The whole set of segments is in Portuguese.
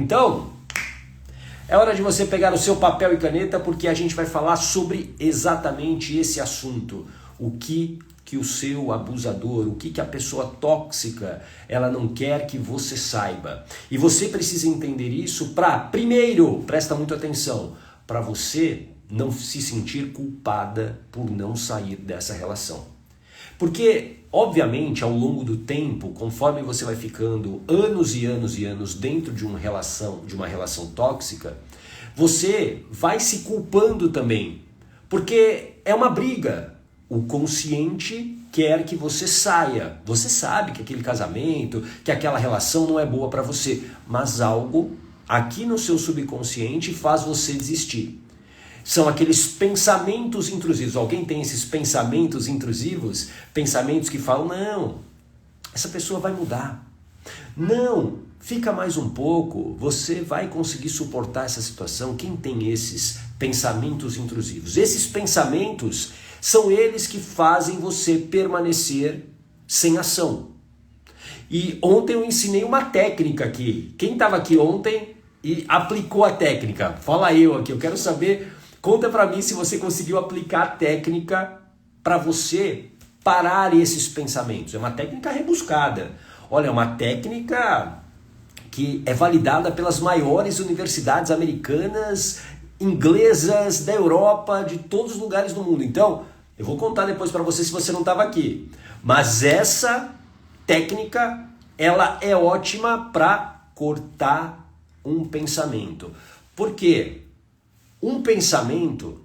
Então, é hora de você pegar o seu papel e caneta, porque a gente vai falar sobre exatamente esse assunto. O que o seu abusador, o que a pessoa tóxica, ela não quer que você saiba. E você precisa entender isso para, primeiro, presta muita atenção, para você não se sentir culpada por não sair dessa relação. Porque, obviamente, ao longo do tempo, conforme você vai ficando anos e anos e anos dentro de uma relação tóxica, você vai se culpando também, porque é uma briga. O consciente quer que você saia. Você sabe que aquele casamento, que aquela relação não é boa para você, mas algo aqui no seu subconsciente faz você desistir. São aqueles pensamentos intrusivos. Alguém tem esses pensamentos intrusivos? Pensamentos que falam, não, essa pessoa vai mudar. Não, fica mais um pouco, você vai conseguir suportar essa situação. Quem tem esses pensamentos intrusivos? Esses pensamentos são eles que fazem você permanecer sem ação. E ontem eu ensinei uma técnica aqui. Quem estava aqui ontem e aplicou a técnica? Fala eu aqui, eu quero saber, conta para mim se você conseguiu aplicar a técnica para você parar esses pensamentos. É uma técnica rebuscada. Olha, é uma técnica que é validada pelas maiores universidades americanas, inglesas, da Europa, de todos os lugares do mundo. Então, eu vou contar depois para você se você não estava aqui. Mas essa técnica, ela é ótima para cortar um pensamento. Por quê? Um pensamento,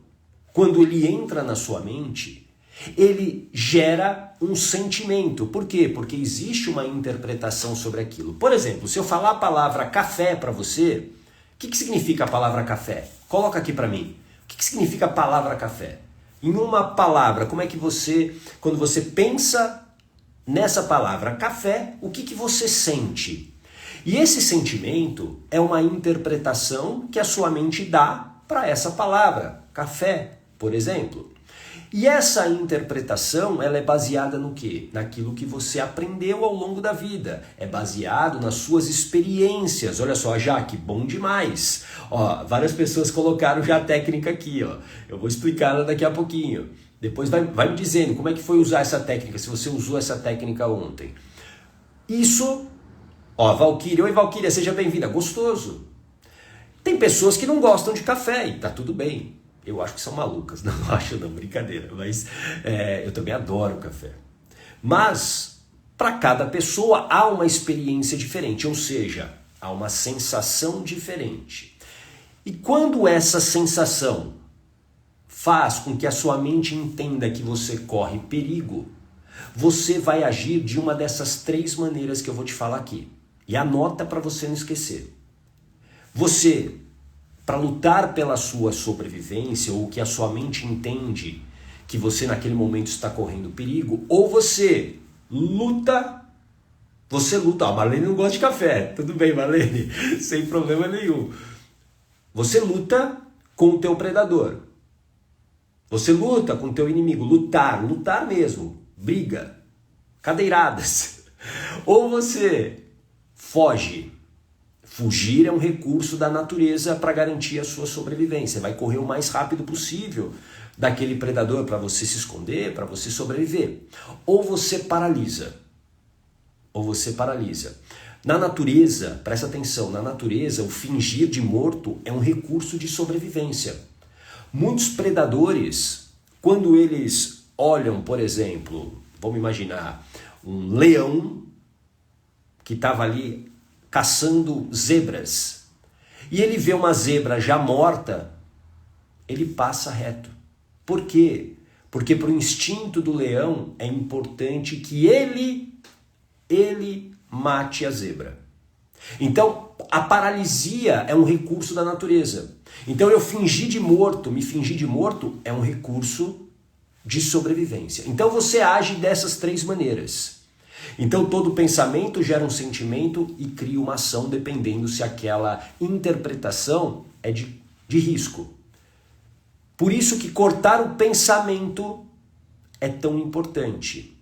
quando ele entra na sua mente, ele gera um sentimento. Por quê? Porque existe uma interpretação sobre aquilo. Por exemplo, se eu falar a palavra café para você, o que significa a palavra café? Coloca aqui para mim. O que significa a palavra café? Em uma palavra, como é que você, quando você pensa nessa palavra café, o que você sente? E esse sentimento é uma interpretação que a sua mente dá para essa palavra, café, por exemplo. E essa interpretação, ela é baseada no quê? Naquilo que você aprendeu ao longo da vida. É baseado nas suas experiências. Olha só, Jaque, bom demais. Ó, várias pessoas colocaram já a técnica aqui, ó. Eu vou explicá-la daqui a pouquinho. Depois vai me dizendo como é que foi usar essa técnica, se você usou essa técnica ontem. Isso, ó, Valquíria. Oi, Valquíria, seja bem-vinda. Gostoso. Tem pessoas que não gostam de café e tá tudo bem. Eu acho que são malucas, não acho não, brincadeira, mas eu também adoro café. Mas, para cada pessoa há uma experiência diferente, ou seja, há uma sensação diferente. E quando essa sensação faz com que a sua mente entenda que você corre perigo, você vai agir de uma dessas 3 maneiras que eu vou te falar aqui. E anota para você não esquecer. Você, para lutar pela sua sobrevivência, ou que a sua mente entende que você naquele momento está correndo perigo, ou você luta, a Marlene não gosta de café, tudo bem, Marlene, sem problema nenhum. Você luta com o teu predador, você luta com o teu inimigo, lutar mesmo, briga, cadeiradas, ou você foge. Fugir é um recurso da natureza para garantir a sua sobrevivência. Vai correr o mais rápido possível daquele predador para você se esconder, para você sobreviver. Ou você paralisa. Na natureza, presta atenção, na natureza o fingir de morto é um recurso de sobrevivência. Muitos predadores, quando eles olham, por exemplo, vamos imaginar, um leão que estava ali caçando zebras, e ele vê uma zebra já morta, ele passa reto. Por quê? Porque para o instinto do leão é importante que ele mate a zebra. Então, a paralisia é um recurso da natureza. Então, me fingir de morto é um recurso de sobrevivência. Então, você age dessas 3 maneiras. Então todo pensamento gera um sentimento e cria uma ação dependendo se aquela interpretação é de risco. Por isso que cortar o pensamento é tão importante.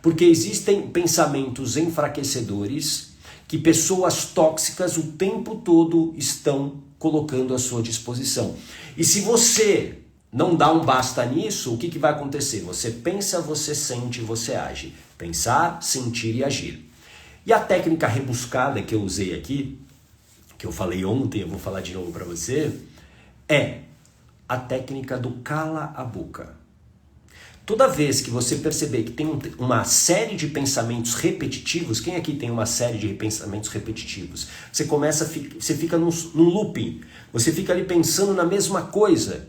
Porque existem pensamentos enfraquecedores que pessoas tóxicas o tempo todo estão colocando à sua disposição. E se você não dá um basta nisso, o que vai acontecer? Você pensa, você sente, você age. Pensar, sentir e agir. E a técnica rebuscada que eu usei aqui, que eu falei ontem, eu vou falar de novo para você, é a técnica do cala a boca. Toda vez que você perceber que tem uma série de pensamentos repetitivos, quem aqui tem uma série de pensamentos repetitivos? Você fica num looping, você fica ali pensando na mesma coisa.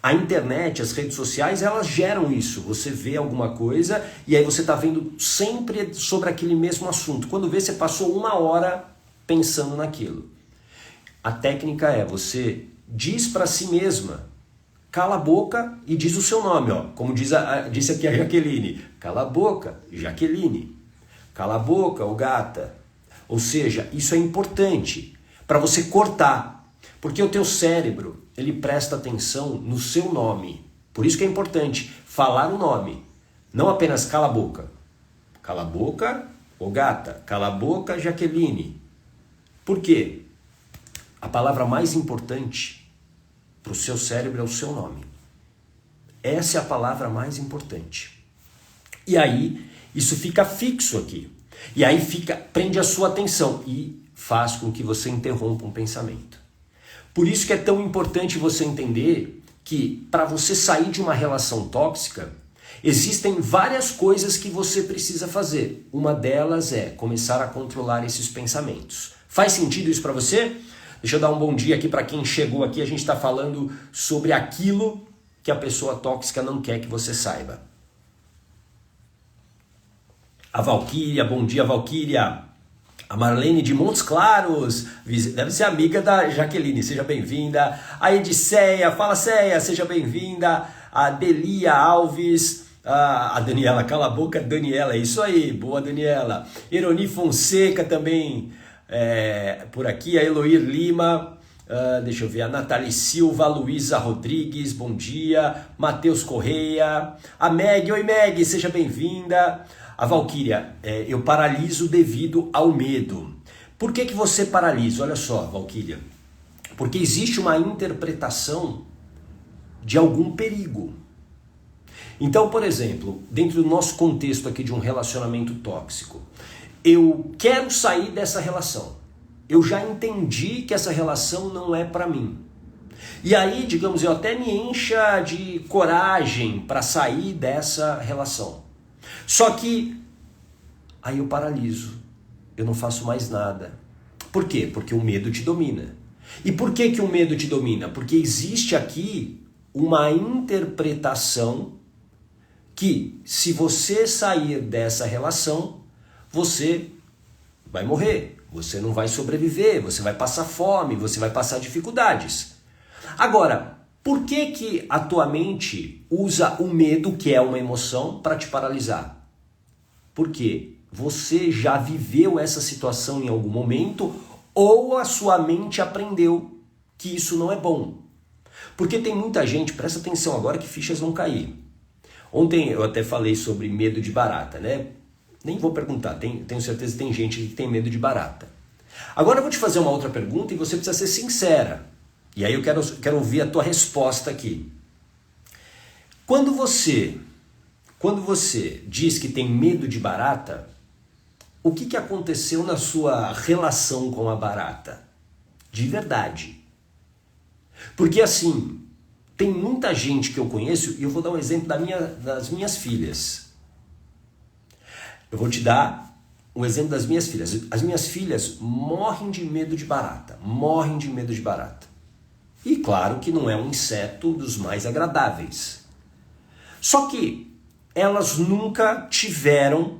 A internet, as redes sociais, elas geram isso. Você vê alguma coisa e aí você está vendo sempre sobre aquele mesmo assunto. Quando vê, você passou 1 hora pensando naquilo. A técnica é, você diz para si mesma, cala a boca e diz o seu nome, ó. Como disse aqui a Jaqueline. Cala a boca, Jaqueline. Cala a boca, ô gata. Ou seja, isso é importante para você cortar. Porque o teu cérebro, ele presta atenção no seu nome. Por isso que é importante falar o nome. Não apenas cala a boca. Cala a boca, ô gata. Cala a boca, Jaqueline. Por quê? A palavra mais importante para o seu cérebro é o seu nome. Essa é a palavra mais importante. E aí, isso fica fixo aqui. E aí prende a sua atenção e faz com que você interrompa um pensamento. Por isso que é tão importante você entender que para você sair de uma relação tóxica, existem várias coisas que você precisa fazer. Uma delas é começar a controlar esses pensamentos. Faz sentido isso para você? Deixa eu dar um bom dia aqui para quem chegou aqui. A gente está falando sobre aquilo que a pessoa tóxica não quer que você saiba. A Valquíria, bom dia Valquíria. A Marlene de Montes Claros, deve ser amiga da Jaqueline, seja bem-vinda. A Ediceia, fala Ceia, seja bem-vinda. A Delia Alves, a Daniela, cala a boca, Daniela, é isso aí, boa Daniela. Eroni Fonseca também por aqui, a Eloir Lima, deixa eu ver, a Nathalie Silva, a Luísa Rodrigues, bom dia. Matheus Correia, a Meg, oi Meg, seja bem-vinda. A Valquíria, eu paraliso devido ao medo. Por que você paralisa? Olha só, Valquíria. Porque existe uma interpretação de algum perigo. Então, por exemplo, dentro do nosso contexto aqui de um relacionamento tóxico, eu quero sair dessa relação. Eu já entendi que essa relação não é para mim. E aí, digamos, eu até me encha de coragem para sair dessa relação. Só que aí eu paraliso, eu não faço mais nada. Por quê? Porque o medo te domina. E por que o medo te domina? Porque existe aqui uma interpretação que se você sair dessa relação, você vai morrer, você não vai sobreviver, você vai passar fome, você vai passar dificuldades. Agora, por que a tua mente usa o medo, que é uma emoção, para te paralisar? Porque você já viveu essa situação em algum momento ou a sua mente aprendeu que isso não é bom. Porque tem muita gente, presta atenção agora que fichas vão cair. Ontem eu até falei sobre medo de barata, né? Nem vou perguntar, tenho certeza que tem gente que tem medo de barata. Agora eu vou te fazer uma outra pergunta e você precisa ser sincera. E aí eu quero ouvir a tua resposta aqui. Quando você diz que tem medo de barata, o que aconteceu na sua relação com a barata? De verdade. Porque assim, tem muita gente que eu conheço, e eu vou dar um exemplo das minhas filhas. Eu vou te dar um exemplo das minhas filhas. As minhas filhas morrem de medo de barata. Morrem de medo de barata. E claro que não é um inseto dos mais agradáveis. Só que elas nunca tiveram,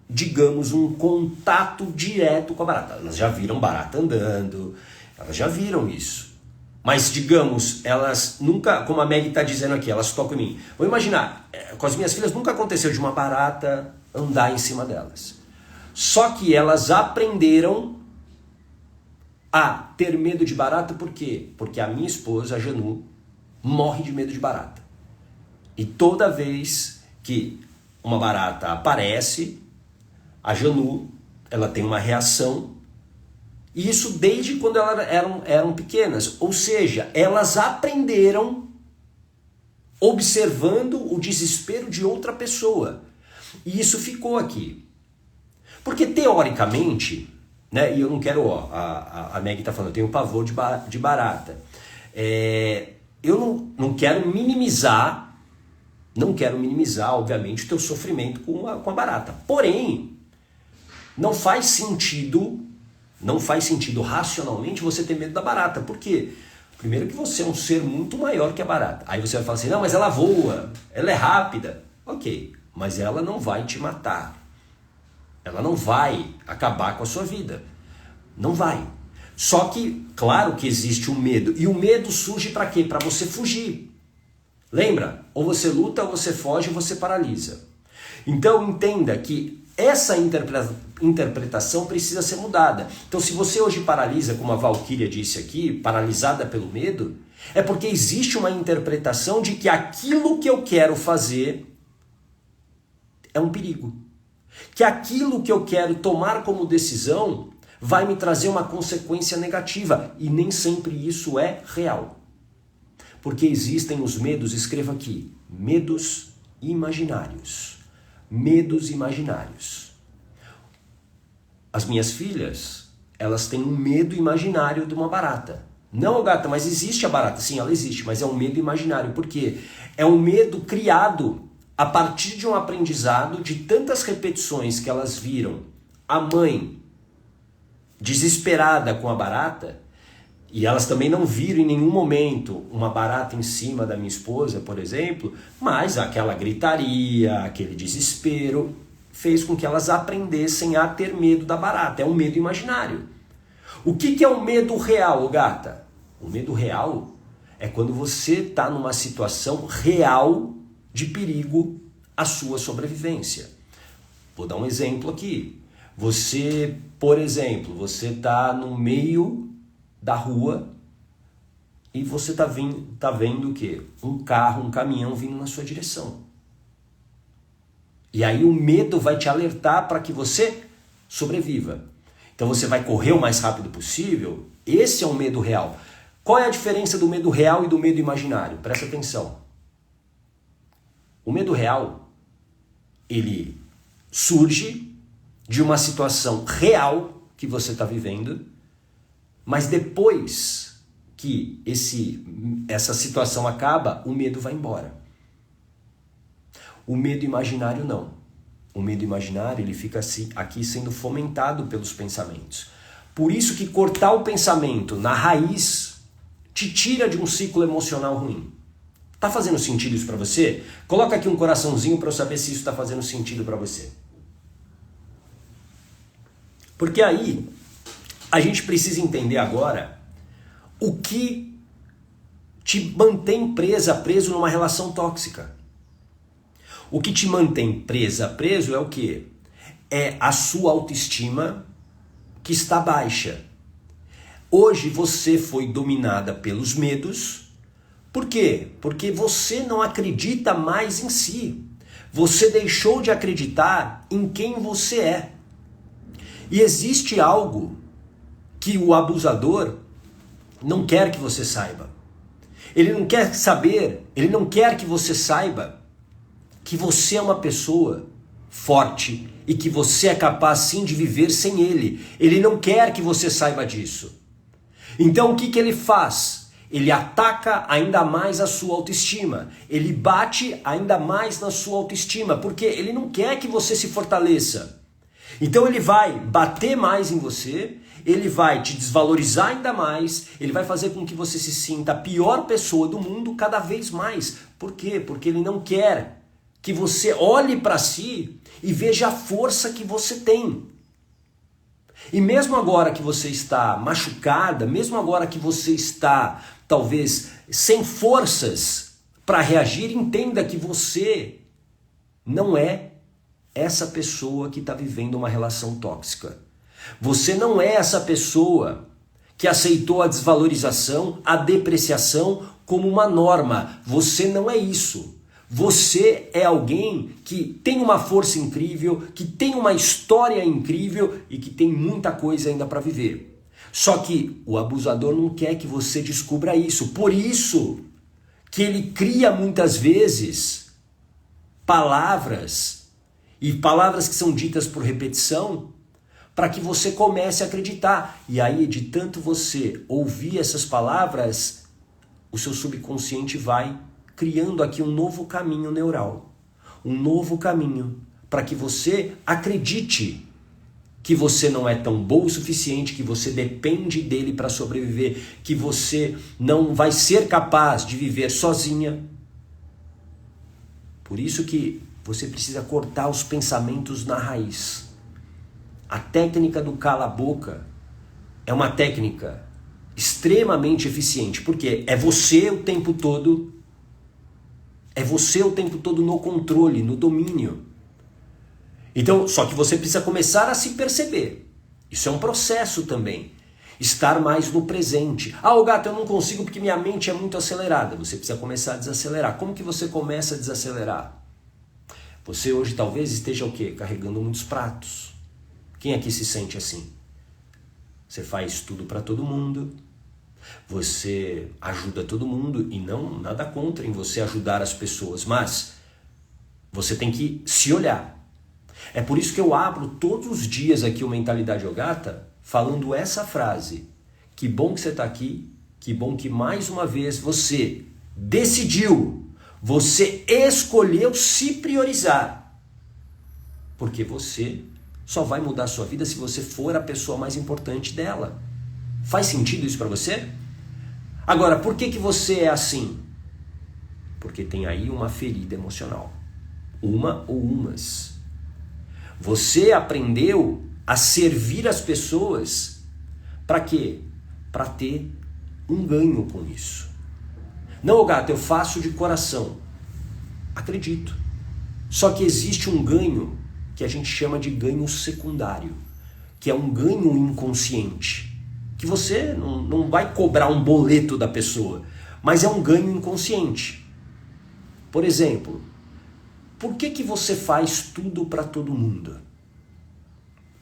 digamos, um contato direto com a barata. Elas já viram barata andando, elas já viram isso. Mas, digamos, elas nunca, como a Meg está dizendo aqui, elas tocam em mim. Vou imaginar, com as minhas filhas nunca aconteceu de uma barata andar em cima delas. Só que elas aprenderam a ter medo de barata, por quê? Porque a minha esposa, a Janu, morre de medo de barata. E toda vez que uma barata aparece, a Janu, ela tem uma reação, e isso desde quando elas eram pequenas. Ou seja, elas aprenderam observando o desespero de outra pessoa. E isso ficou aqui. Porque teoricamente, né, e eu não quero, a Meg está falando, eu tenho pavor de barata. Eu não quero minimizar, obviamente, o teu sofrimento com a barata. Porém, não faz sentido racionalmente você ter medo da barata. Por quê? Primeiro que você é um ser muito maior que a barata. Aí você vai falar assim, não, mas ela voa, ela é rápida. Ok, mas ela não vai te matar. Ela não vai acabar com a sua vida. Não vai. Só que, claro que existe um medo. E o medo surge para quê? Para você fugir. Lembra? Ou você luta, ou você foge, ou você paralisa. Então entenda que essa interpretação precisa ser mudada. Então se você hoje paralisa, como a Valquíria disse aqui, paralisada pelo medo, é porque existe uma interpretação de que aquilo que eu quero fazer é um perigo. Que aquilo que eu quero tomar como decisão vai me trazer uma consequência negativa. E nem sempre isso é real. Porque existem os medos, escreva aqui, medos imaginários. Medos imaginários. As minhas filhas, elas têm um medo imaginário de uma barata. Não, gata, mas existe a barata. Sim, ela existe, mas é um medo imaginário. Por quê? É um medo criado a partir de um aprendizado de tantas repetições que elas viram a mãe desesperada com a barata, e elas também não viram em nenhum momento uma barata em cima da minha esposa, por exemplo, mas aquela gritaria, aquele desespero, fez com que elas aprendessem a ter medo da barata. É um medo imaginário. O que é o medo real, gata? O medo real é quando você está numa situação real de perigo à sua sobrevivência. Vou dar um exemplo aqui. Você, por exemplo, você está no meio da rua e você tá vendo o quê? Um carro, um caminhão vindo na sua direção. E aí o medo vai te alertar para que você sobreviva. Então você vai correr o mais rápido possível. Esse é o medo real. Qual é a diferença do medo real e do medo imaginário? Presta atenção. O medo real, ele surge de uma situação real que você está vivendo, mas depois que essa situação acaba, o medo vai embora. O medo imaginário não. O medo imaginário ele fica aqui sendo fomentado pelos pensamentos. Por isso que cortar o pensamento na raiz te tira de um ciclo emocional ruim. Tá fazendo sentido isso para você? Coloca aqui um coraçãozinho para eu saber se isso está fazendo sentido para você. Porque aí a gente precisa entender agora o que te mantém preso numa relação tóxica. O que te mantém preso é o quê? É a sua autoestima que está baixa. Hoje você foi dominada pelos medos. Por quê? Porque você não acredita mais em si. Você deixou de acreditar em quem você é. E existe algo que o abusador não quer que você saiba. Ele não quer saber, ele não quer que você saiba que você é uma pessoa forte e que você é capaz sim de viver sem ele. Ele não quer que você saiba disso. Então o que ele faz? Ele ataca ainda mais a sua autoestima. Ele bate ainda mais na sua autoestima, porque ele não quer que você se fortaleça. Então ele vai bater mais em você, ele vai te desvalorizar ainda mais, ele vai fazer com que você se sinta a pior pessoa do mundo cada vez mais. Por quê? Porque ele não quer que você olhe para si e veja a força que você tem. E mesmo agora que você está machucada, mesmo agora que você está talvez sem forças para reagir, entenda que você não é essa pessoa que está vivendo uma relação tóxica. Você não é essa pessoa que aceitou a desvalorização, a depreciação como uma norma. Você não é isso. Você é alguém que tem uma força incrível, que tem uma história incrível e que tem muita coisa ainda para viver. Só que o abusador não quer que você descubra isso. Por isso que ele cria muitas vezes palavras, e palavras que são ditas por repetição, para que você comece a acreditar. E aí, de tanto você ouvir essas palavras, o seu subconsciente vai criando aqui um novo caminho neural. Um novo caminho para que você acredite que você não é tão bom o suficiente, que você depende dele para sobreviver, que você não vai ser capaz de viver sozinha. Por isso que você precisa cortar os pensamentos na raiz. A técnica do cala-boca é uma técnica extremamente eficiente, porque é você o tempo todo no controle, no domínio. Então, só que você precisa começar a se perceber. Isso é um processo também. Estar mais no presente. Ah, Gato, eu não consigo porque minha mente é muito acelerada. Você precisa começar a desacelerar. Como que você começa a desacelerar? Você hoje talvez esteja o quê? Carregando muitos pratos. Quem aqui se sente assim? Você faz tudo para todo mundo. Você ajuda todo mundo. E não, nada contra em você ajudar as pessoas. Mas você tem que se olhar. É por isso que eu abro todos os dias aqui o Mentalidade Ogata falando essa frase. Que bom que você está aqui, que bom que mais uma vez você decidiu, você escolheu se priorizar. Porque você só vai mudar a sua vida se você for a pessoa mais importante dela. Faz sentido isso para você? Agora, por que você é assim? Porque tem aí uma ferida emocional. Uma ou umas. Você aprendeu a servir as pessoas para quê? Para ter um ganho com isso. Não, Gato, eu faço de coração. Acredito. Só que existe um ganho que a gente chama de ganho secundário, que é um ganho inconsciente, que você não vai cobrar um boleto da pessoa, mas é um ganho inconsciente. Por exemplo, por que você faz tudo para todo mundo?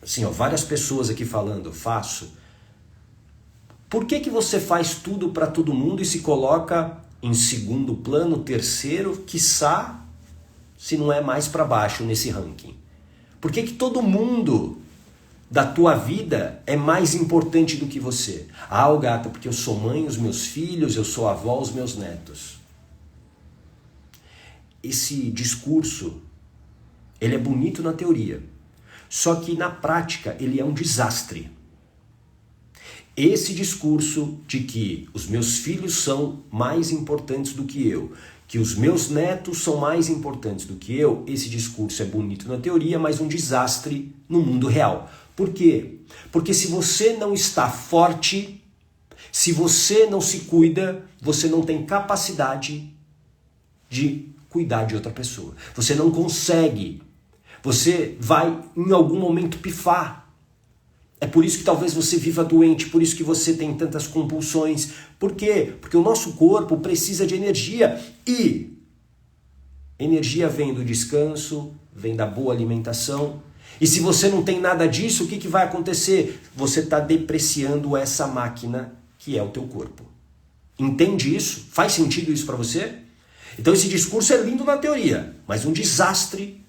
Assim, várias pessoas aqui falando, faço. Por que você faz tudo para todo mundo e se coloca em segundo plano, terceiro, quiçá, se não é mais para baixo nesse ranking? Por que todo mundo da tua vida é mais importante do que você? Ah, Gata, porque eu sou mãe, os meus filhos, eu sou avó, os meus netos. Esse discurso, ele é bonito na teoria, só que na prática ele é um desastre. Esse discurso de que os meus filhos são mais importantes do que eu, que os meus netos são mais importantes do que eu, esse discurso é bonito na teoria, mas um desastre no mundo real. Por quê? Porque se você não está forte, se você não se cuida, você não tem capacidade de cuidar de outra pessoa. Você não consegue. Você vai em algum momento pifar. É por isso que talvez você viva doente, por isso que você tem tantas compulsões. Por quê? Porque o nosso corpo precisa de energia. E energia vem do descanso, vem da boa alimentação. E se você não tem nada disso, o que vai acontecer? Você está depreciando essa máquina que é o teu corpo. Entende isso? Faz sentido isso para você? Então esse discurso é lindo na teoria, mas um desastre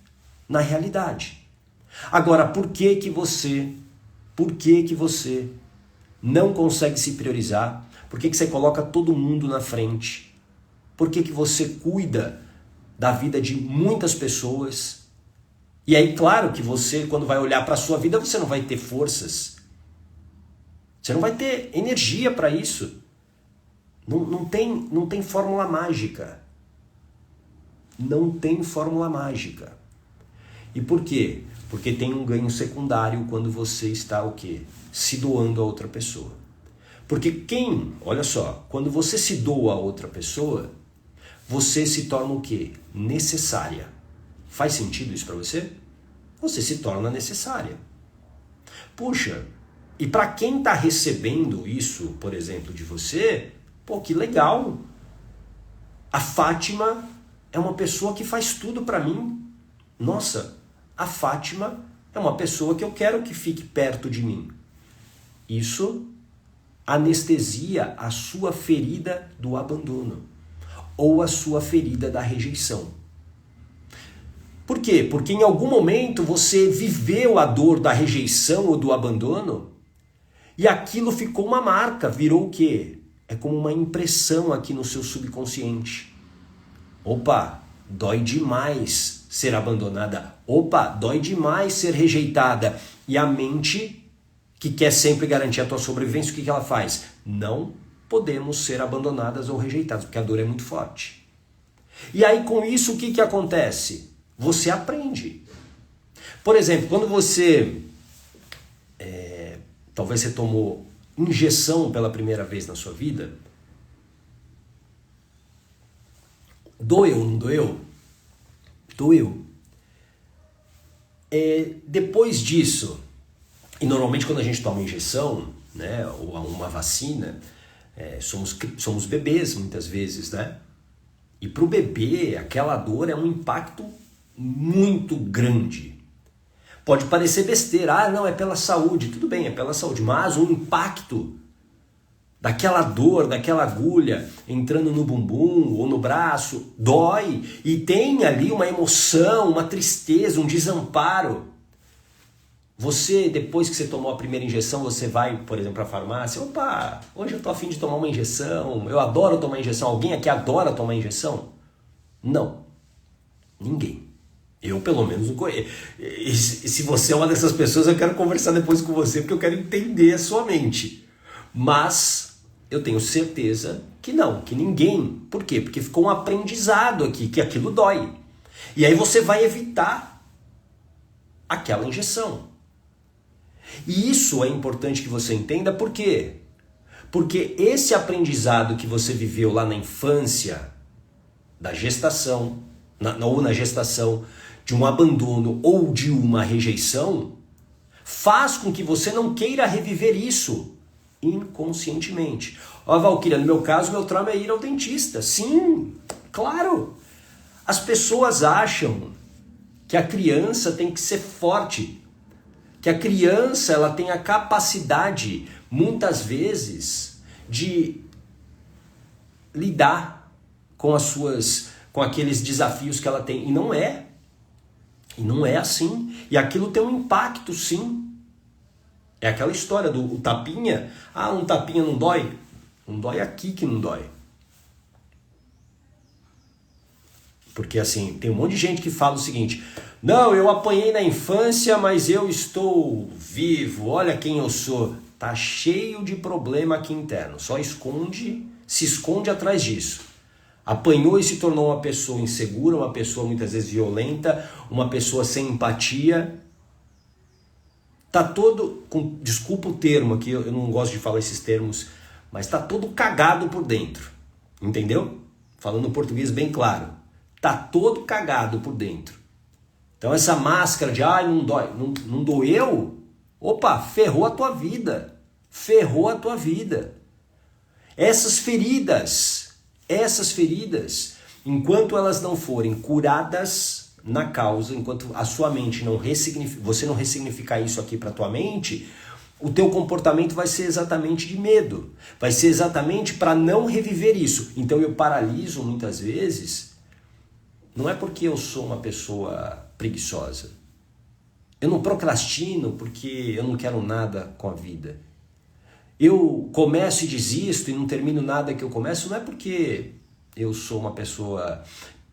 na realidade. Agora, por que você não consegue se priorizar? Por que você coloca todo mundo na frente? Por que você cuida da vida de muitas pessoas? E aí, claro que você, quando vai olhar para a sua vida, você não vai ter forças. Você não vai ter energia para isso. Não tem fórmula mágica. Não tem fórmula mágica. E por quê? Porque tem um ganho secundário quando você está o quê? Se doando a outra pessoa. Porque olha só, quando você se doa a outra pessoa, você se torna o quê? Necessária. Faz sentido isso para você? Você se torna necessária. Puxa, e para quem está recebendo isso, por exemplo, de você, pô, que legal. A Fátima é uma pessoa que faz tudo para mim. Nossa, a Fátima é uma pessoa que eu quero que fique perto de mim. Isso anestesia a sua ferida do abandono ou a sua ferida da rejeição. Por quê? Porque em algum momento você viveu a dor da rejeição ou do abandono e aquilo ficou uma marca, virou o quê? É como uma impressão aqui no seu subconsciente. Opa, dói demais ser abandonada. Opa, dói demais ser rejeitada. E a mente, que quer sempre garantir a tua sobrevivência, o que ela faz? Não podemos ser abandonadas ou rejeitadas, porque a dor é muito forte. E aí com isso o que acontece? Você aprende. Por exemplo, quando você, talvez você tomou injeção pela primeira vez na sua vida, doeu, não doeu? Doeu. Depois disso, e normalmente quando a gente toma injeção, né, ou uma vacina, somos bebês muitas vezes, né? E para o bebê, aquela dor é um impacto muito grande. Pode parecer besteira, não, é pela saúde. Tudo bem, é pela saúde, mas o impacto daquela dor, daquela agulha entrando no bumbum ou no braço, dói. E tem ali uma emoção, uma tristeza, um desamparo. Você, depois que você tomou a primeira injeção, você vai, por exemplo, para a farmácia. Opa, hoje eu tô a fim de tomar uma injeção. Eu adoro tomar injeção. Alguém aqui adora tomar injeção? Não. Ninguém. Eu, pelo menos, não conheço. E se você é uma dessas pessoas, eu quero conversar depois com você, porque eu quero entender a sua mente. Mas eu tenho certeza que não, que ninguém. Por quê? Porque ficou um aprendizado aqui, que aquilo dói. E aí você vai evitar aquela injeção. E isso é importante que você entenda, por quê? Porque esse aprendizado que você viveu lá na infância, da gestação, ou na gestação, de um abandono ou de uma rejeição, faz com que você não queira reviver isso inconscientemente. Ó, Valquíria, no meu caso, meu trauma é ir ao dentista. Sim, claro. As pessoas acham que a criança tem que ser forte, que a criança ela tem a capacidade, muitas vezes, de lidar com com aqueles desafios que ela tem. E não é. E não é assim. E aquilo tem um impacto, sim. É aquela história do tapinha. Ah, um tapinha não dói? Não dói aqui que não dói. Porque assim, tem um monte de gente que fala o seguinte: não, eu apanhei na infância, mas eu estou vivo, olha quem eu sou. Tá cheio de problema aqui interno, só se esconde atrás disso. Apanhou e se tornou uma pessoa insegura, uma pessoa muitas vezes violenta, uma pessoa sem empatia. Tá todo, desculpa o termo aqui, eu não gosto de falar esses termos, mas tá todo cagado por dentro, entendeu? Falando português bem claro. Tá todo cagado por dentro. Então essa máscara de não dói, não doeu, opa, ferrou a tua vida. Ferrou a tua vida. Essas feridas, enquanto elas não forem curadas na causa, enquanto a sua mente você não ressignificar isso aqui para tua mente, o teu comportamento vai ser exatamente de medo. Vai ser exatamente para não reviver isso. Então eu paraliso muitas vezes. Não é porque eu sou uma pessoa preguiçosa. Eu não procrastino porque eu não quero nada com a vida. Eu começo e desisto e não termino nada que eu começo, não é porque eu sou uma pessoa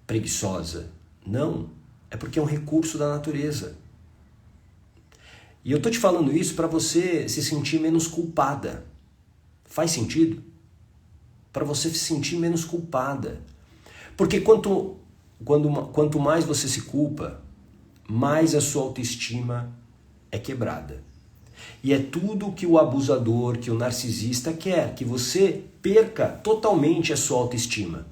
preguiçosa. Não, é porque é um recurso da natureza. E eu tô te falando isso para você se sentir menos culpada. Faz sentido? Para você se sentir menos culpada. Porque quanto mais você se culpa, mais a sua autoestima é quebrada. E é tudo que o abusador, que o narcisista quer, que você perca totalmente a sua autoestima.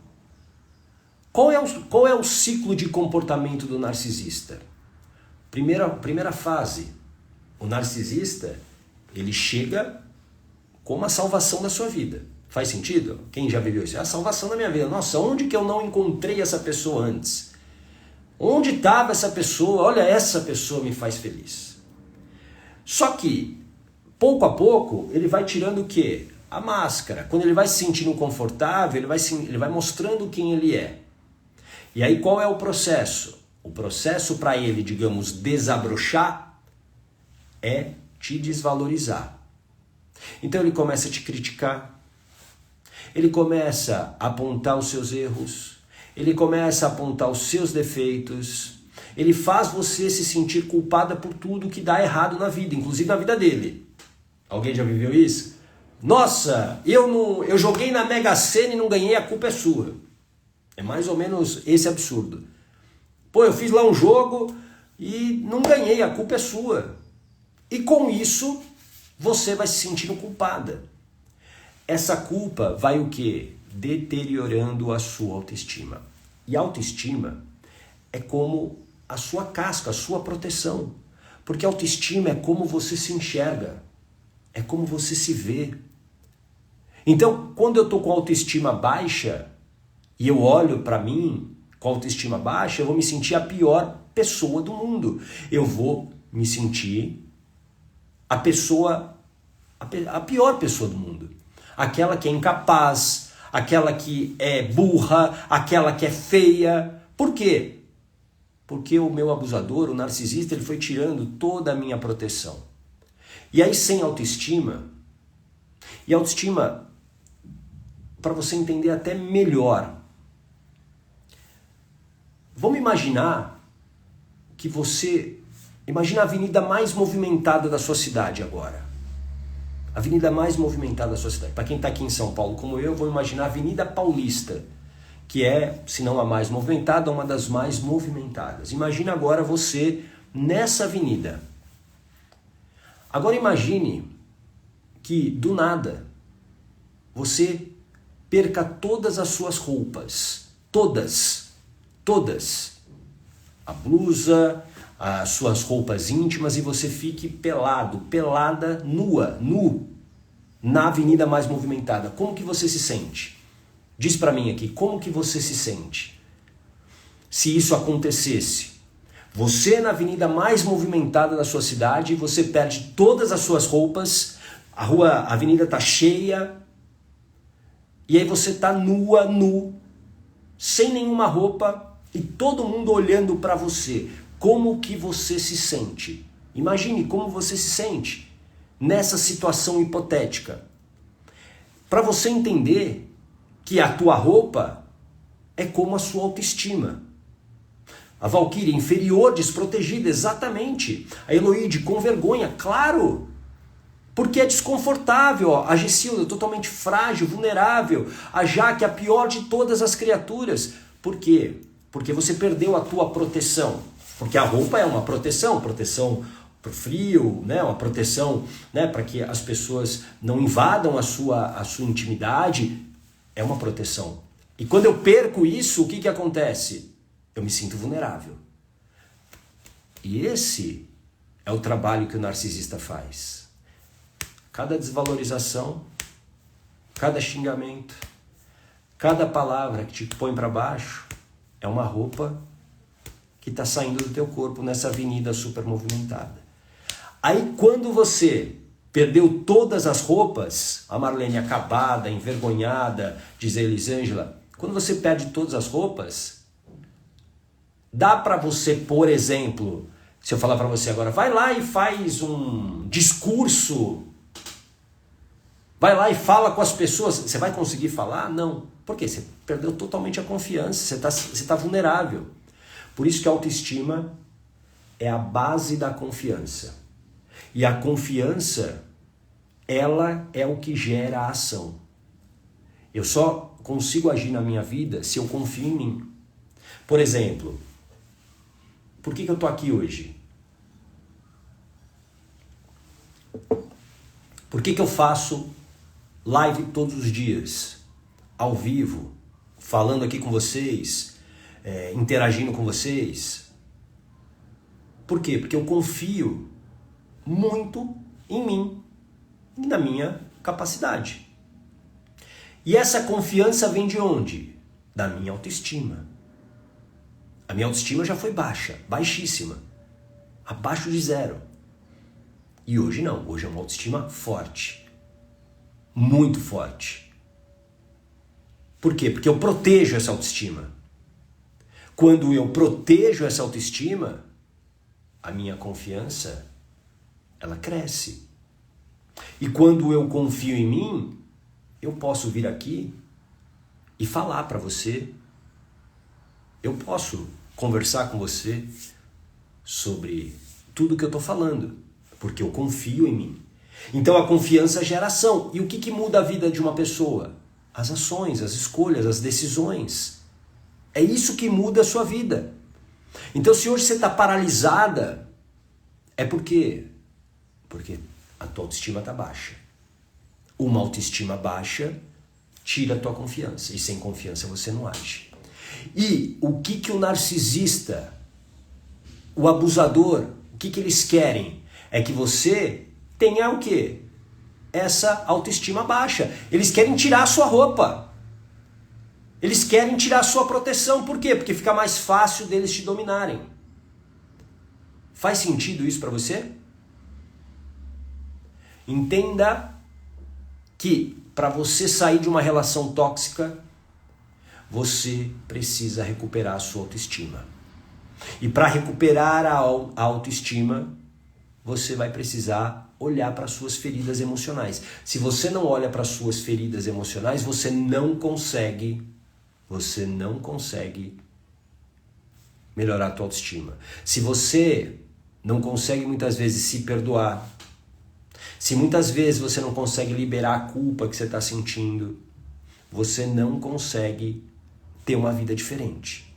Qual é o ciclo de comportamento do narcisista? Primeira fase, o narcisista, ele chega como a salvação da sua vida. Faz sentido? Quem já viveu isso? É a salvação da minha vida. Nossa, onde que eu não encontrei essa pessoa antes? Onde estava essa pessoa? Olha, essa pessoa me faz feliz. Só que, pouco a pouco, ele vai tirando o quê? A máscara. Quando ele vai se sentindo confortável, ele vai mostrando quem ele é. E aí qual é o processo? O processo para ele, digamos, desabrochar é te desvalorizar. Então ele começa a te criticar, ele começa a apontar os seus erros, ele começa a apontar os seus defeitos, ele faz você se sentir culpada por tudo que dá errado na vida, inclusive na vida dele. Alguém já viveu isso? Nossa, eu joguei na Mega Sena e não ganhei, a culpa é sua. É mais ou menos esse absurdo. Pô, eu fiz lá um jogo e não ganhei, a culpa é sua. E com isso, você vai se sentindo culpada. Essa culpa vai o quê? Deteriorando a sua autoestima. E a autoestima é como a sua casca, a sua proteção. Porque a autoestima é como você se enxerga, é como você se vê. Então, quando eu tô com a autoestima baixa e eu olho para mim com a autoestima baixa, eu vou me sentir a pior pessoa do mundo. Eu vou me sentir a pior pessoa do mundo. Aquela que é incapaz, aquela que é burra, aquela que é feia. Por quê? Porque o meu abusador, o narcisista, ele foi tirando toda a minha proteção. E aí sem autoestima, e autoestima, para você entender até melhor, vamos imaginar que você, imagina a avenida mais movimentada da sua cidade agora. A avenida mais movimentada da sua cidade. Para quem está aqui em São Paulo como eu, vou imaginar a Avenida Paulista, que é, se não a mais movimentada, uma das mais movimentadas. Imagina agora você nessa avenida. Agora imagine que, do nada, você perca todas as suas roupas. Todas. A blusa, as suas roupas íntimas, e você fique pelado, pelada, nu, na avenida mais movimentada. Como que você se sente? Diz pra mim aqui, como que você se sente? Se isso acontecesse, você na avenida mais movimentada da sua cidade, você perde todas as suas roupas, a avenida tá cheia, e aí você tá nu, sem nenhuma roupa, e todo mundo olhando pra você. Como que você se sente? Imagine como você se sente nessa situação hipotética. Para você entender que a tua roupa é como a sua autoestima. A Valquíria inferior, desprotegida, exatamente. A Heloíde com vergonha, claro. Porque é desconfortável. A Gessilda totalmente frágil, vulnerável. A Jaque, a pior de todas as criaturas. Por quê? Porque você perdeu a tua proteção. Porque a roupa é uma proteção para o frio, né? Uma proteção, né? Para que as pessoas não invadam a sua intimidade, é uma proteção. E quando eu perco isso, o que acontece? Eu me sinto vulnerável. E esse é o trabalho que o narcisista faz. Cada desvalorização, cada xingamento, cada palavra que te põe para baixo é uma roupa que está saindo do teu corpo nessa avenida super movimentada. Aí quando você perdeu todas as roupas, a Marlene acabada, envergonhada, diz a Elisângela, quando você perde todas as roupas, dá para você, por exemplo, se eu falar para você agora, vai lá e faz um discurso, vai lá e fala com as pessoas, você vai conseguir falar? Não. Por quê? Você perdeu totalmente a confiança, você tá vulnerável. Por isso que a autoestima é a base da confiança. E a confiança, ela é o que gera a ação. Eu só consigo agir na minha vida se eu confio em mim. Por exemplo, por que eu tô aqui hoje? Por que eu faço live todos os dias, ao vivo, falando aqui com vocês, interagindo com vocês? Por quê? Porque eu confio muito em mim e na minha capacidade. E essa confiança vem de onde? Da minha autoestima. A minha autoestima já foi baixa, baixíssima, abaixo de 0. E hoje não, hoje é uma autoestima forte, muito forte. Por quê? Porque eu protejo essa autoestima. Quando eu protejo essa autoestima, a minha confiança, ela cresce. E quando eu confio em mim, eu posso vir aqui e falar para você. Eu posso conversar com você sobre tudo que eu estou falando, porque eu confio em mim. Então a confiança gera ação. E o que muda a vida de uma pessoa? As ações, as escolhas, as decisões. É isso que muda a sua vida. Então se hoje você está paralisada, é porque a tua autoestima está baixa. Uma autoestima baixa tira a tua confiança. E sem confiança você não age. E o que o narcisista, o abusador, o que eles querem? É que você tenha o quê? Essa autoestima baixa. Eles querem tirar a sua roupa. Eles querem tirar a sua proteção. Por quê? Porque fica mais fácil deles te dominarem. Faz sentido isso para você? Entenda que para você sair de uma relação tóxica, você precisa recuperar a sua autoestima. E para recuperar a autoestima, você vai precisar olhar para as suas feridas emocionais. Se você não olha para as suas feridas emocionais, você não consegue melhorar a tua autoestima. Se você não consegue muitas vezes se perdoar, se muitas vezes você não consegue liberar a culpa que você está sentindo, você não consegue ter uma vida diferente.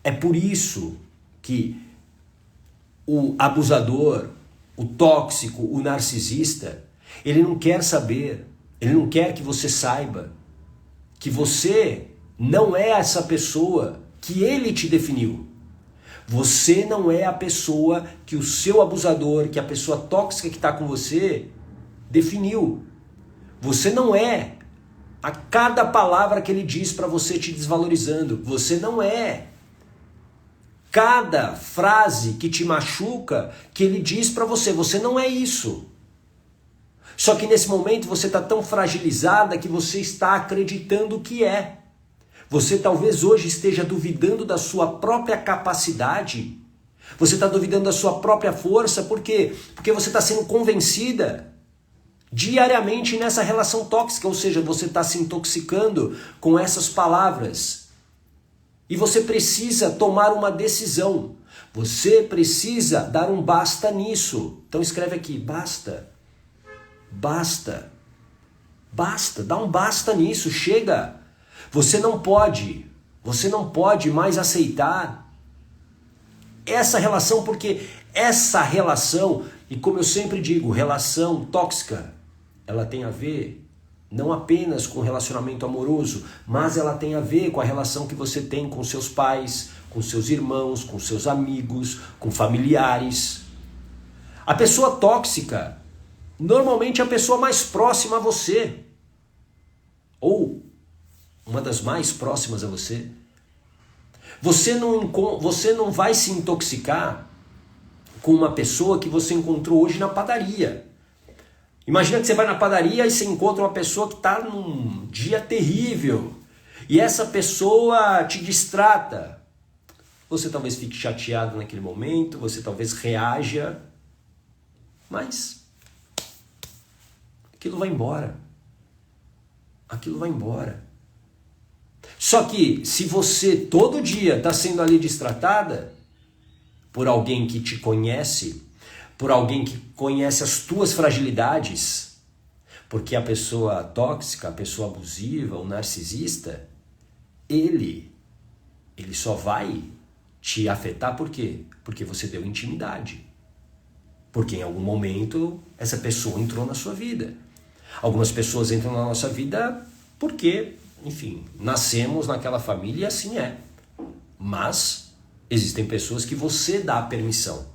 É por isso que o abusador, o tóxico, o narcisista, ele não quer saber, ele não quer que você saiba que você não é essa pessoa que ele te definiu. Você não é a pessoa que o seu abusador, que a pessoa tóxica que está com você, definiu. Você não é a cada palavra que ele diz para você te desvalorizando. Você não é cada frase que te machuca que ele diz para você. Você não é isso. Só que nesse momento você está tão fragilizada que você está acreditando que é. Você talvez hoje esteja duvidando da sua própria capacidade. Você está duvidando da sua própria força. Por quê? Porque você está sendo convencida diariamente nessa relação tóxica. Ou seja, você está se intoxicando com essas palavras. E você precisa tomar uma decisão. Você precisa dar um basta nisso. Então escreve aqui, basta. Basta. Basta. Dá um basta nisso. Chega. Você não pode mais aceitar essa relação, porque essa relação, e como eu sempre digo, relação tóxica, ela tem a ver não apenas com relacionamento amoroso, mas ela tem a ver com a relação que você tem com seus pais, com seus irmãos, com seus amigos, com familiares. A pessoa tóxica, normalmente é a pessoa mais próxima a você, ou uma das mais próximas a você. Você não vai se intoxicar com uma pessoa que você encontrou hoje na padaria. Imagina que você vai na padaria e você encontra uma pessoa que está num dia terrível. E essa pessoa te distrata. Você talvez fique chateado naquele momento, você talvez reaja. Mas aquilo vai embora. Aquilo vai embora. Só que se você todo dia está sendo ali distratada por alguém que te conhece, por alguém que conhece as tuas fragilidades, porque a pessoa tóxica, a pessoa abusiva, o narcisista, ele só vai te afetar por quê? Porque você deu intimidade. Porque em algum momento essa pessoa entrou na sua vida. Algumas pessoas entram na nossa vida porque, enfim, nascemos naquela família e assim é. Mas existem pessoas que você dá permissão.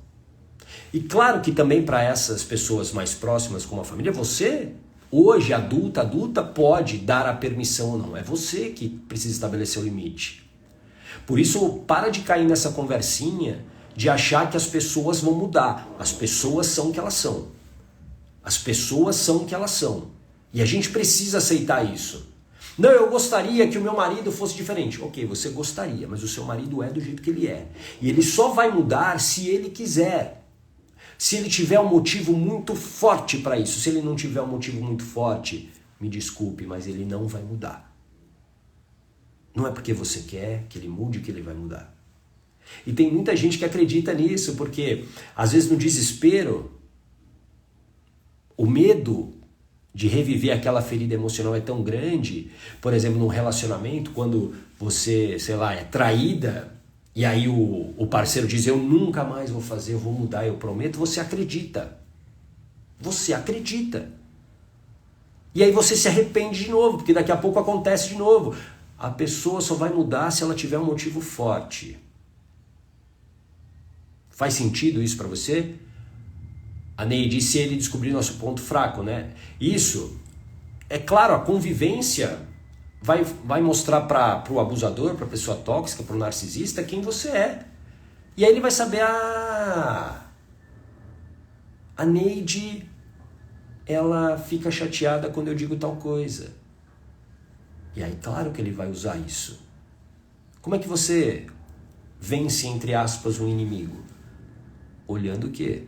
E claro que também para essas pessoas mais próximas como a família, você Hoje, adulta pode dar a permissão ou não. É você que precisa estabelecer o limite. Por isso, para de cair nessa conversinha de achar que as pessoas vão mudar. As pessoas são o que elas são. As pessoas são o que elas são. E a gente precisa aceitar isso. Não, eu gostaria que o meu marido fosse diferente. Ok, você gostaria, mas o seu marido é do jeito que ele é. E ele só vai mudar se ele quiser. Se ele tiver um motivo muito forte para isso. Se ele não tiver um motivo muito forte, me desculpe, mas ele não vai mudar. Não é porque você quer que ele mude que ele vai mudar. E tem muita gente que acredita nisso, porque às vezes no desespero, o medo de reviver aquela ferida emocional é tão grande. Por exemplo, num relacionamento, quando você, sei lá, é traída, e aí o parceiro diz, eu nunca mais vou fazer, eu vou mudar, eu prometo, você acredita. Você acredita. E aí você se arrepende de novo, porque daqui a pouco acontece de novo. A pessoa só vai mudar se ela tiver um motivo forte. Faz sentido isso para você? A Ney disse, se ele descobrir nosso ponto fraco, né? Isso, é claro, a convivência vai mostrar para o abusador, para a pessoa tóxica, para o narcisista, quem você é. E aí ele vai saber, a Neide, ela fica chateada quando eu digo tal coisa. E aí, claro que ele vai usar isso. Como é que você vence, entre aspas, um inimigo? Olhando o quê?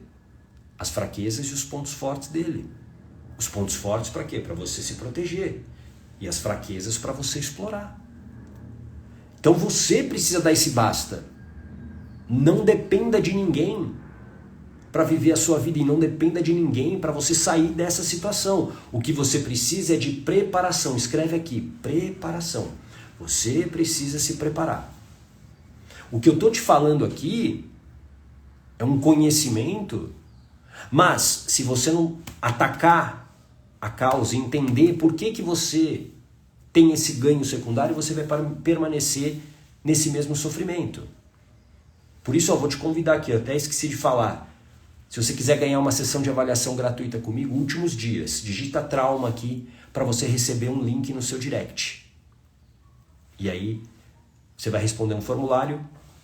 As fraquezas e os pontos fortes dele. Os pontos fortes para quê? Para você se proteger. E as fraquezas para você explorar. Então você precisa dar esse basta. Não dependa de ninguém para viver a sua vida. E não dependa de ninguém para você sair dessa situação. O que você precisa é de preparação. Escreve aqui, preparação. Você precisa se preparar. O que eu estou te falando aqui é um conhecimento. Mas, se você não atacar a causa e entender por que você tem esse ganho secundário, você vai permanecer nesse mesmo sofrimento. Por isso, eu vou te convidar aqui, eu até esqueci de falar. Se você quiser ganhar uma sessão de avaliação gratuita comigo, últimos dias, digita trauma aqui para você receber um link no seu direct. E aí, você vai responder um formulário,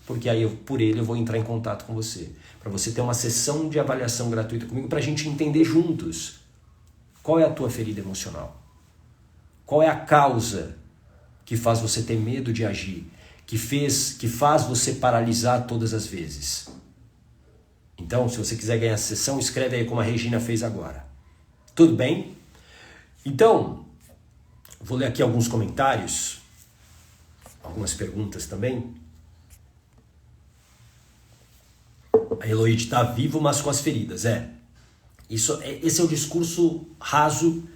porque aí por ele eu vou entrar em contato com você. Para você ter uma sessão de avaliação gratuita comigo, para a gente entender juntos qual é a tua ferida emocional. Qual é a causa que faz você ter medo de agir, que faz você paralisar todas as vezes. Então, se você quiser ganhar a sessão, escreve aí como a Regina fez agora. Tudo bem? Então, vou ler aqui alguns comentários, algumas perguntas também. A Eloide está vivo, mas com as feridas. Esse é o discurso raso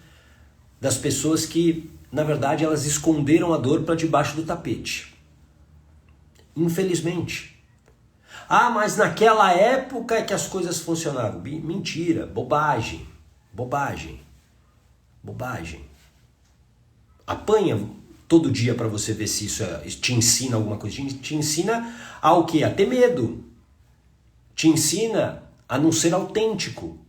das pessoas que, na verdade, elas esconderam a dor para debaixo do tapete. Infelizmente. Ah, mas naquela época é que as coisas funcionaram. Mentira, bobagem, bobagem, bobagem. Apanha todo dia para você ver se isso te ensina alguma coisa. Te ensina ao quê? A ter medo. Te ensina a não ser autêntico.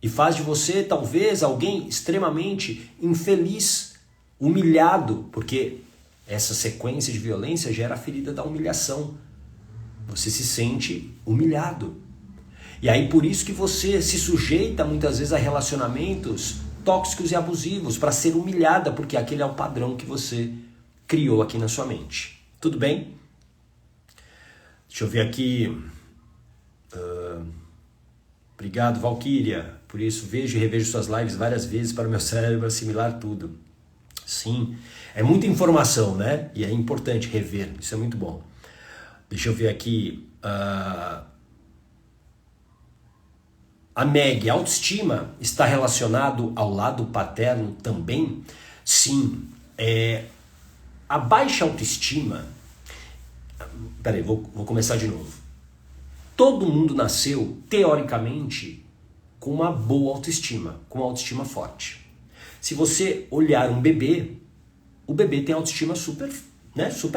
E faz de você, talvez, alguém extremamente infeliz, humilhado, porque essa sequência de violência gera a ferida da humilhação. Você se sente humilhado. E aí por isso que você se sujeita muitas vezes a relacionamentos tóxicos e abusivos, para ser humilhada, porque aquele é o padrão que você criou aqui na sua mente. Tudo bem? Deixa eu ver aqui. Obrigado, Valquíria. Por isso, vejo e revejo suas lives várias vezes para o meu cérebro assimilar tudo. Sim, é muita informação, né? E é importante rever, isso é muito bom. Deixa eu ver aqui. A Meg, autoestima está relacionado ao lado paterno também? Sim. A baixa autoestima... Peraí, vou começar de novo. Todo mundo nasceu, teoricamente, com uma boa autoestima, com uma autoestima forte. Se você olhar um bebê, o bebê tem autoestima super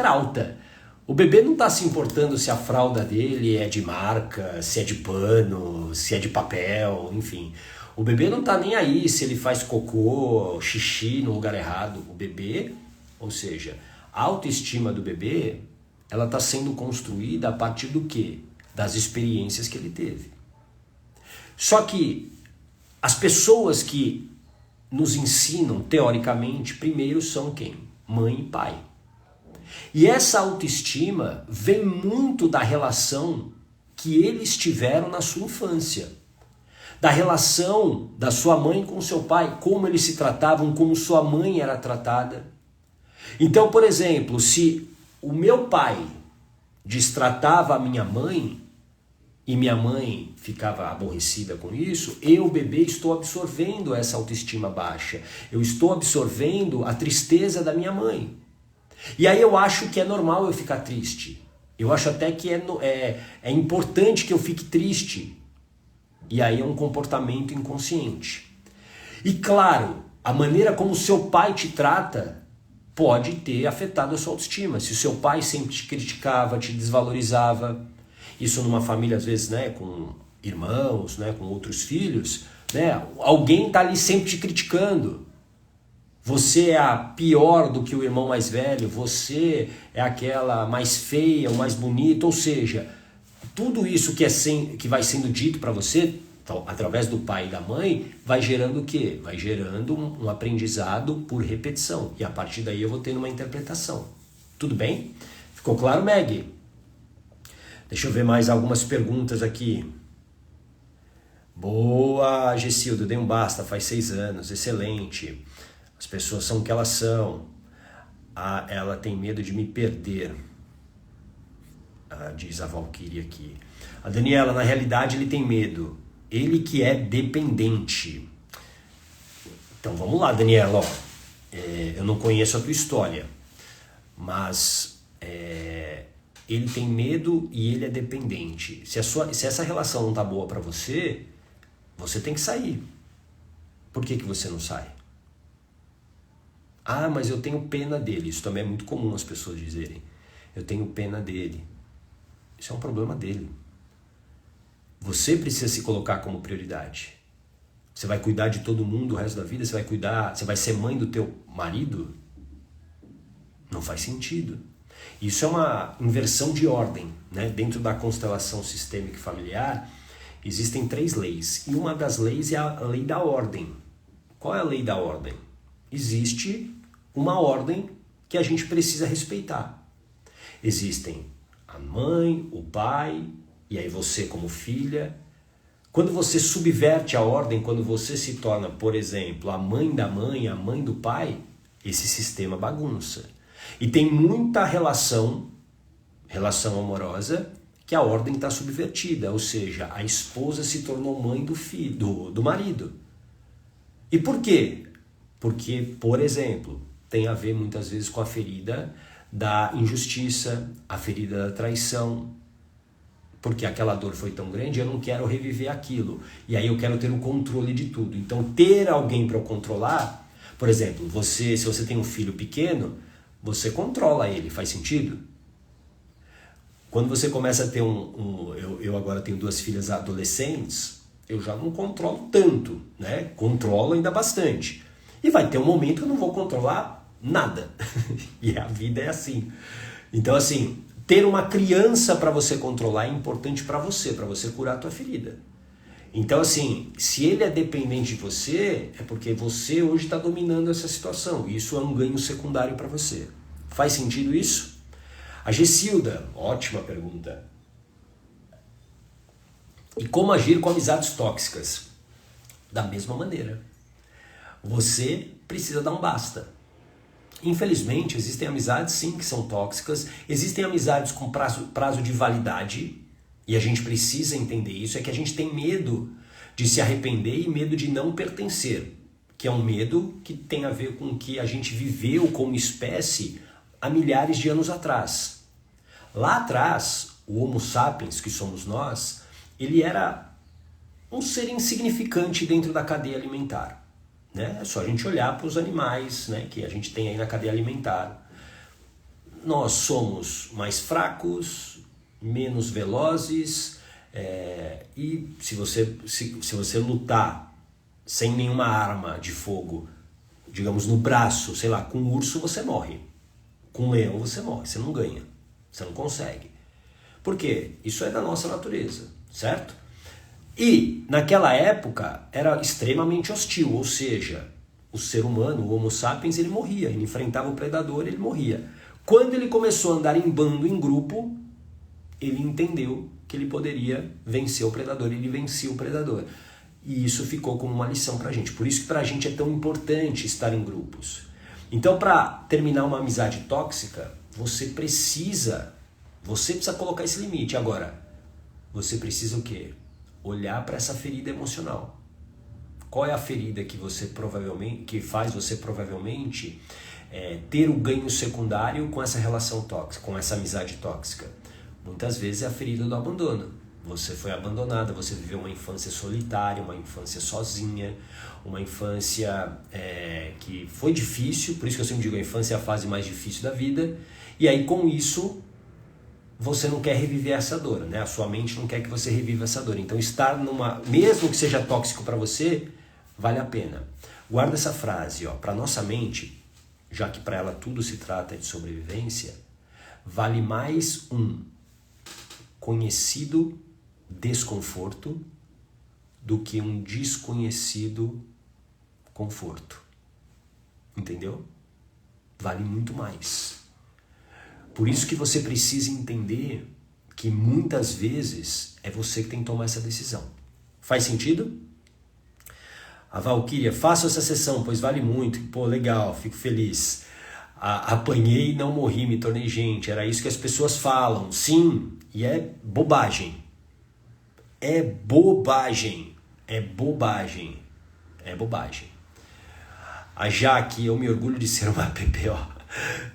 alta. O bebê não está se importando se a fralda dele é de marca, se é de pano, se é de papel, enfim. O bebê não tá nem aí se ele faz cocô, xixi no lugar errado. O bebê, ou seja, a autoestima do bebê, ela está sendo construída a partir do quê? Das experiências que ele teve. Só que as pessoas que nos ensinam, teoricamente, primeiro são quem? Mãe e pai. E essa autoestima vem muito da relação que eles tiveram na sua infância. Da relação da sua mãe com seu pai, como eles se tratavam, como sua mãe era tratada. Então, por exemplo, se o meu pai destratava a minha mãe e minha mãe ficava aborrecida com isso, eu, bebê, estou absorvendo essa autoestima baixa. Eu estou absorvendo a tristeza da minha mãe. E aí eu acho que é normal eu ficar triste. Eu acho até que é importante que eu fique triste. E aí é um comportamento inconsciente. E claro, a maneira como o seu pai te trata pode ter afetado a sua autoestima. Se o seu pai sempre te criticava, te desvalorizava, isso numa família às vezes, né, com irmãos, né, com outros filhos, né, alguém está ali sempre te criticando. Você é a pior do que o irmão mais velho, você é aquela mais feia, ou mais bonita, ou seja, tudo isso que vai sendo dito para você, então, através do pai e da mãe, vai gerando o quê? Vai gerando um aprendizado por repetição. E a partir daí eu vou tendo uma interpretação. Tudo bem? Ficou claro, Meg? Deixa eu ver mais algumas perguntas aqui. Boa, Gessildo, dei um basta, faz 6 anos, excelente. As pessoas são o que elas são. Ela tem medo de me perder. Diz a Valkyrie aqui. A Daniela, na realidade ele tem medo. Ele que é dependente. Então vamos lá, Daniela. Eu não conheço a tua história. Mas ele tem medo e ele é dependente. Se essa relação não tá boa para você, você tem que sair. Por que você não sai? Ah, mas eu tenho pena dele. Isso também é muito comum as pessoas dizerem. Eu tenho pena dele. Isso é um problema dele. Você precisa se colocar como prioridade. Você vai cuidar de todo mundo o resto da vida? Você vai ser mãe do teu marido? Não faz sentido. Isso é uma inversão de ordem, né? Dentro da constelação sistêmica e familiar, existem 3 leis. E uma das leis é a lei da ordem. Qual é a lei da ordem? Existe uma ordem que a gente precisa respeitar. Existem a mãe, o pai, e aí você como filha. Quando você subverte a ordem, quando você se torna, por exemplo, a mãe da mãe, a mãe do pai, esse sistema bagunça. E tem muita relação amorosa, que a ordem está subvertida, ou seja, a esposa se tornou mãe do filho, do marido. E por quê? Porque, por exemplo, tem a ver muitas vezes com a ferida da injustiça, a ferida da traição, porque aquela dor foi tão grande, eu não quero reviver aquilo, e aí eu quero ter o controle de tudo. Então ter alguém para eu controlar, por exemplo, se você tem um filho pequeno, você controla ele, faz sentido? Quando você começa a ter eu agora tenho 2 filhas adolescentes, eu já não controlo tanto, né? Controlo ainda bastante. E vai ter um momento que eu não vou controlar nada. E a vida é assim. Então, assim, ter uma criança para você controlar é importante para você curar a tua ferida. Então, assim, se ele é dependente de você, é porque você hoje está dominando essa situação. E isso é um ganho secundário para você. Faz sentido isso? A Gessilda, ótima pergunta. E como agir com amizades tóxicas? Da mesma maneira. Você precisa dar um basta. Infelizmente, existem amizades sim que são tóxicas, existem amizades com prazo de validade, e a gente precisa entender isso, é que a gente tem medo de se arrepender e medo de não pertencer, que é um medo que tem a ver com o que a gente viveu como espécie há milhares de anos atrás. Lá atrás, o Homo sapiens, que somos nós, ele era um ser insignificante dentro da cadeia alimentar. Né? É só a gente olhar para os animais, né, que a gente tem aí na cadeia alimentar. Nós somos mais fracos, menos velozes, e se você lutar sem nenhuma arma de fogo, digamos no braço, sei lá, com um urso você morre. Com um leão você morre, você não ganha, você não consegue. Por quê? Isso é da nossa natureza, certo? E naquela época era extremamente hostil, ou seja, o ser humano, o Homo sapiens, ele morria, ele enfrentava o predador, ele morria. Quando ele começou a andar em bando, em grupo, ele entendeu que ele poderia vencer o predador, ele vencia o predador. E isso ficou como uma lição pra gente. Por isso que pra gente é tão importante estar em grupos. Então, para terminar uma amizade tóxica, você precisa colocar esse limite. Agora, você precisa o quê? Olhar para essa ferida emocional. Qual é a ferida que faz você provavelmente ter o ganho secundário com essa relação tóxica, com essa amizade tóxica? Muitas vezes é a ferida do abandono. Você foi abandonada, você viveu uma infância solitária, uma infância sozinha, uma infância que foi difícil, por isso que eu sempre digo, a infância é a fase mais difícil da vida, e aí com isso você não quer reviver essa dor, né? A sua mente não quer que você reviva essa dor. Então estar mesmo que seja tóxico para você, vale a pena. Guarda essa frase, ó, para nossa mente, já que para ela tudo se trata de sobrevivência, vale mais um conhecido desconforto do que um desconhecido conforto. Entendeu? Vale muito mais. Por isso que você precisa entender que muitas vezes é você que tem que tomar essa decisão. Faz sentido? A Valquíria, faço essa sessão, pois vale muito. Pô, legal, fico feliz. Apanhei e não morri, me tornei gente. Era isso que as pessoas falam. Sim, e é bobagem. É bobagem. É bobagem. É bobagem. A Jaque, eu me orgulho de ser uma PPO.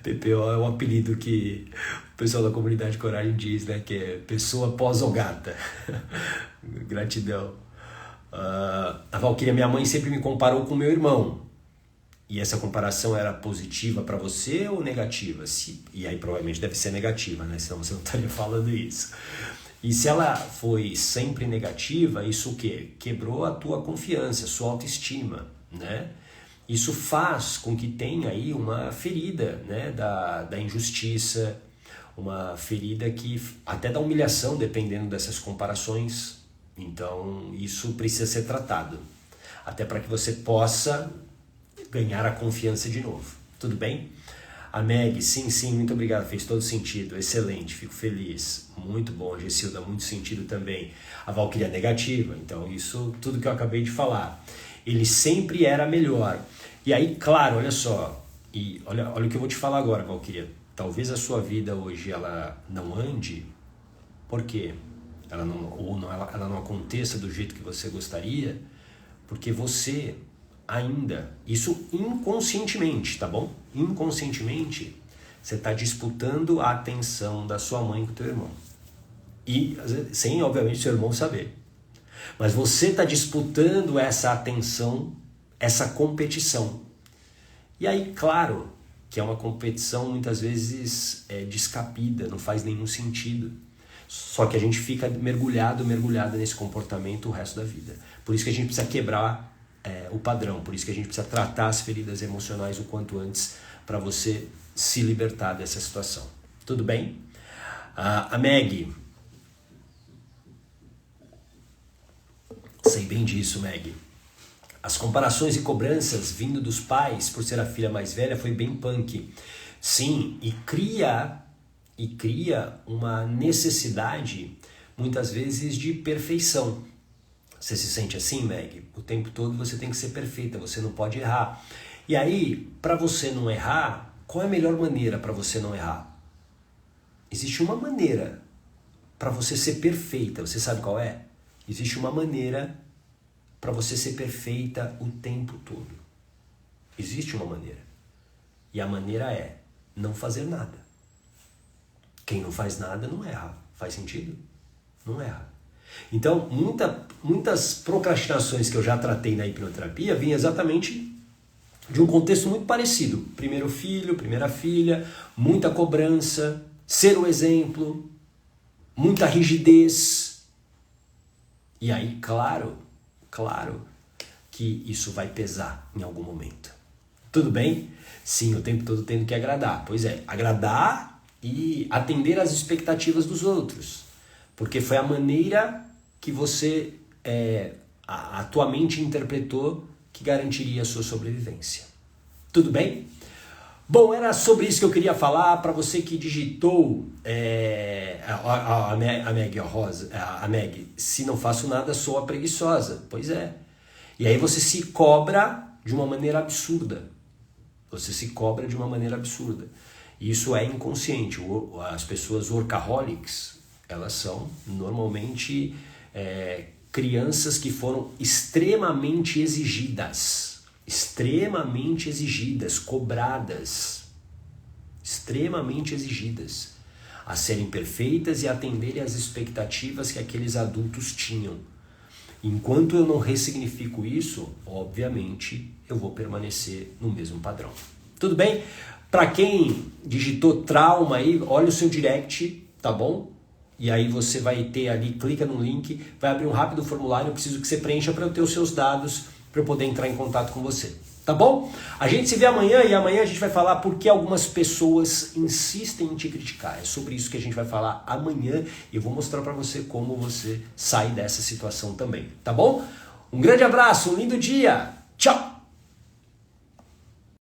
PPO é um apelido que o pessoal da comunidade Coragem diz, né? Que é pessoa pós-ogata. Gratidão. A Valquíria, minha mãe sempre me comparou com meu irmão. E essa comparação era positiva para você ou negativa? E aí provavelmente deve ser negativa, né? Senão você não estaria falando isso. E se ela foi sempre negativa, isso o quê? Quebrou a tua confiança, a sua autoestima, né? Isso faz com que tenha aí uma ferida, né, da injustiça, uma ferida que até da humilhação, dependendo dessas comparações. Então, isso precisa ser tratado, até para que você possa ganhar a confiança de novo. Tudo bem? A Meg, sim, muito obrigado, fez todo sentido, excelente, fico feliz, muito bom. A Gessilda, muito sentido também. A Valquíria negativa, então isso, tudo que eu acabei de falar. Ele sempre era melhor. E aí, claro, olha só, e olha o que eu vou te falar agora, Valquíria. Talvez a sua vida hoje ela não ande, por quê? Ela não aconteça do jeito que você gostaria, porque você ainda, isso inconscientemente, tá bom? Inconscientemente, você está disputando a atenção da sua mãe com o teu irmão. E sem, obviamente, seu irmão saber. Mas você está disputando essa atenção, essa competição. E aí, claro, que é uma competição muitas vezes descabida, não faz nenhum sentido. Só que a gente fica mergulhada nesse comportamento o resto da vida. Por isso que a gente precisa quebrar o padrão, por isso que a gente precisa tratar as feridas emocionais o quanto antes para você se libertar dessa situação. Tudo bem? A Meg, sei bem disso, Meg. As comparações e cobranças vindo dos pais por ser a filha mais velha foi bem punk. Sim, e cria uma necessidade, muitas vezes, de perfeição. Você se sente assim, Meg? O tempo todo você tem que ser perfeita, você não pode errar. E aí, para você não errar, qual é a melhor maneira para você não errar? Existe uma maneira para você ser perfeita, você sabe qual é? Existe uma maneira para você ser perfeita o tempo todo. Existe uma maneira. E a maneira é não fazer nada. Quem não faz nada não erra. Faz sentido? Não erra. Então, muitas procrastinações que eu já tratei na hipnoterapia vinham exatamente de um contexto muito parecido. Primeiro filho, primeira filha, muita cobrança, ser o exemplo, muita rigidez. E aí, claro que isso vai pesar em algum momento. Tudo bem? Sim, o tempo todo tendo que agradar. Pois é, agradar e atender às expectativas dos outros. Porque foi a maneira que você, a tua mente interpretou que garantiria a sua sobrevivência. Tudo bem? Bom, era sobre isso que eu queria falar para você que digitou a Meg, se não faço nada, sou a preguiçosa. Pois é. E aí você se cobra de uma maneira absurda. Você se cobra de uma maneira absurda. E isso é inconsciente. As pessoas workaholics, elas são normalmente crianças que foram extremamente exigidas, cobradas, extremamente exigidas a serem perfeitas e atenderem às expectativas que aqueles adultos tinham. Enquanto eu não ressignifico isso, obviamente eu vou permanecer no mesmo padrão. Tudo bem? Para quem digitou trauma aí, olha o seu direct, tá bom? E aí você vai ter ali, clica no link, vai abrir um rápido formulário, eu preciso que você preencha para eu ter os seus dados, para eu poder entrar em contato com você. Tá bom? A gente se vê amanhã e amanhã a gente vai falar por que algumas pessoas insistem em te criticar. É sobre isso que a gente vai falar amanhã e eu vou mostrar para você como você sai dessa situação também. Tá bom? Um grande abraço, um lindo dia. Tchau!